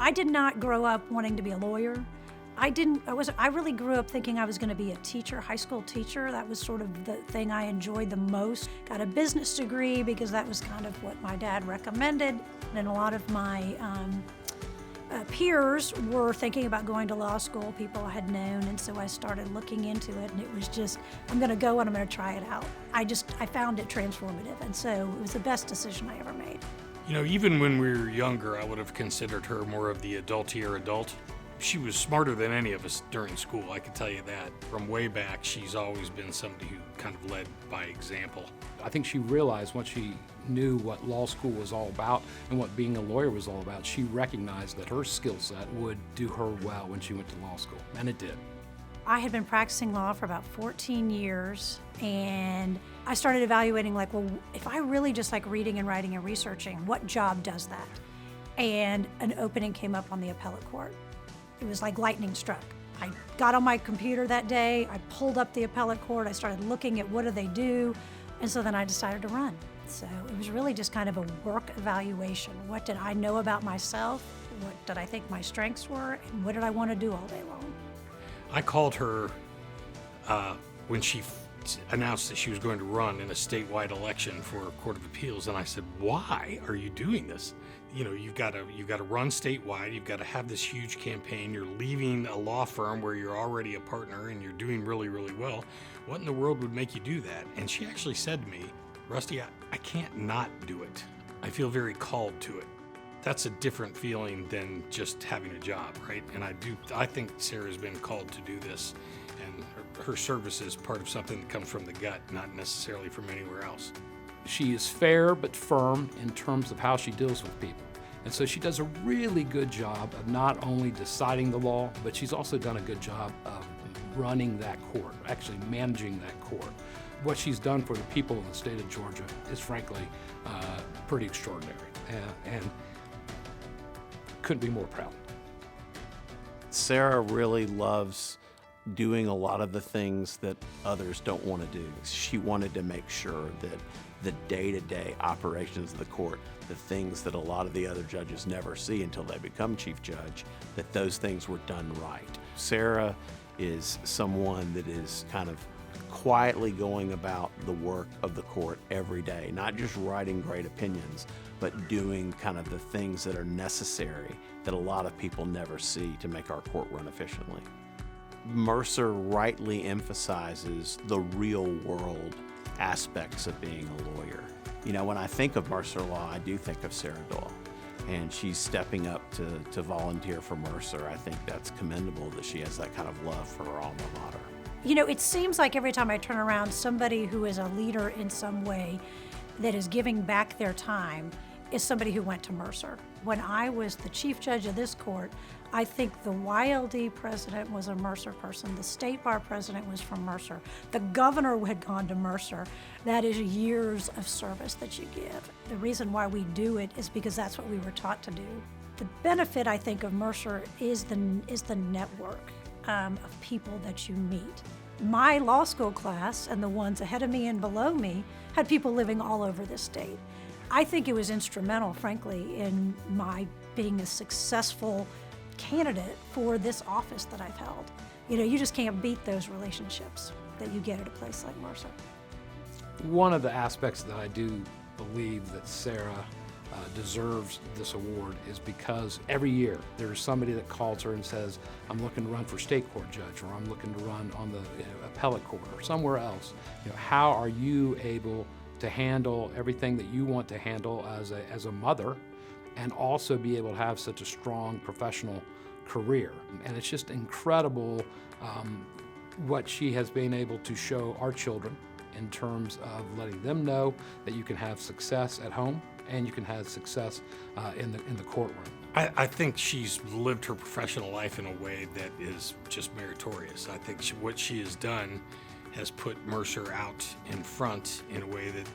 I did not grow up wanting to be a lawyer. I really grew up thinking I was going to be a teacher, high school teacher. That was sort of the thing I enjoyed the most. Got a business degree because that was kind of what my dad recommended. And a lot of my peers were thinking about going to law school, people I had known, and so I started looking into it, and it was just, I'm going to go and I'm going to try it out. I found it transformative, and so it was the best decision I ever made. You know, even when we were younger, I would have considered her more of the adultier adult. She was smarter than any of us during school, I can tell you that. From way back, she's always been somebody who kind of led by example. I think she realized once she knew what law school was all about and what being a lawyer was all about, she recognized that her skill set would do her well when she went to law school, and it did. I had been practicing law for about 14 years, and I started evaluating, like, well, if I really just like reading and writing and researching, what job does that? And an opening came up on the appellate court. It was like lightning struck. I got on my computer that day, I pulled up the appellate court, I started looking at what do they do, and so then I decided to run. So it was really just kind of a work evaluation. What did I know about myself? What did I think my strengths were? And what did I want to do all day long? I called her when she announced that she was going to run in a statewide election for a Court of Appeals, and I said, why are you doing this? You know, you've got to run statewide, you've got to have this huge campaign, you're leaving a law firm where you're already a partner and you're doing really, really well. What in the world would make you do that? And she actually said to me, Rusty, I can't not do it. I feel very called to it. That's a different feeling than just having a job, right? And I think Sarah's been called to do this, and her service is part of something that comes from the gut, not necessarily from anywhere else. She is fair but firm in terms of how she deals with people. And so she does a really good job of not only deciding the law, but she's also done a good job of running that court, actually managing that court. What she's done for the people of the state of Georgia is frankly pretty extraordinary, and couldn't be more proud. Sara really loves doing a lot of the things that others don't want to do. She wanted to make sure that the day-to-day operations of the court, the things that a lot of the other judges never see until they become chief judge, that those things were done right. Sara is someone that is kind of quietly going about the work of the court every day, not just writing great opinions, but doing kind of the things that are necessary that a lot of people never see to make our court run efficiently. Mercer rightly emphasizes the real world aspects of being a lawyer. You know, when I think of Mercer Law, I do think of Sara Doyle, and she's stepping up to volunteer for Mercer. I think that's commendable that she has that kind of love for her alma mater. You know, it seems like every time I turn around, somebody who is a leader in some way that is giving back their time is somebody who went to Mercer. When I was the chief judge of this court, I think the YLD president was a Mercer person. The state bar president was from Mercer. The governor had gone to Mercer. That is years of service that you give. The reason why we do it is because that's what we were taught to do. The benefit, I think, of Mercer is the network of people that you meet. My law school class and the ones ahead of me and below me had people living all over this state. I think it was instrumental, frankly, in my being a successful candidate for this office that I've held. You know, you just can't beat those relationships that you get at a place like Mercer. One of the aspects that I do believe that Sara deserves this award is because every year there's somebody that calls her and says, I'm looking to run for state court judge, or I'm looking to run on the appellate court or somewhere else. You know, how are you able to handle everything that you want to handle as a mother, and also be able to have such a strong professional career? And it's just incredible what she has been able to show our children in terms of letting them know that you can have success at home and you can have success in the courtroom. I think she's lived her professional life in a way that is just meritorious. I think what she has done has put Mercer out in front in a way that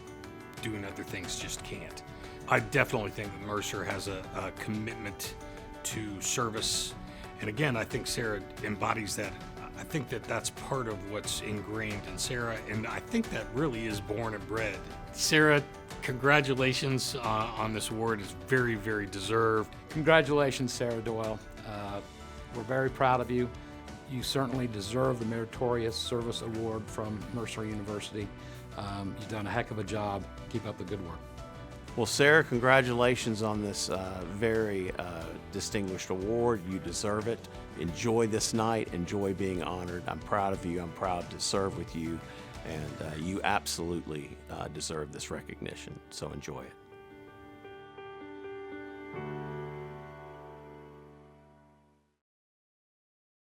doing other things just can't. I definitely think that Mercer has a commitment to service. And again, I think Sara embodies that I think that that's part of what's ingrained in Sara, and I think that really is born and bred. Sara, congratulations on this award. It's very, very deserved. Congratulations, Sara Doyle. We're very proud of you. You certainly deserve the Meritorious Service Award from Mercer University. You've done a heck of a job. Keep up the good work. Well, Sara, congratulations on this very distinguished award. You deserve it. Enjoy this night. Enjoy being honored. I'm proud of you. I'm proud to serve with you. And you absolutely deserve this recognition. So enjoy it.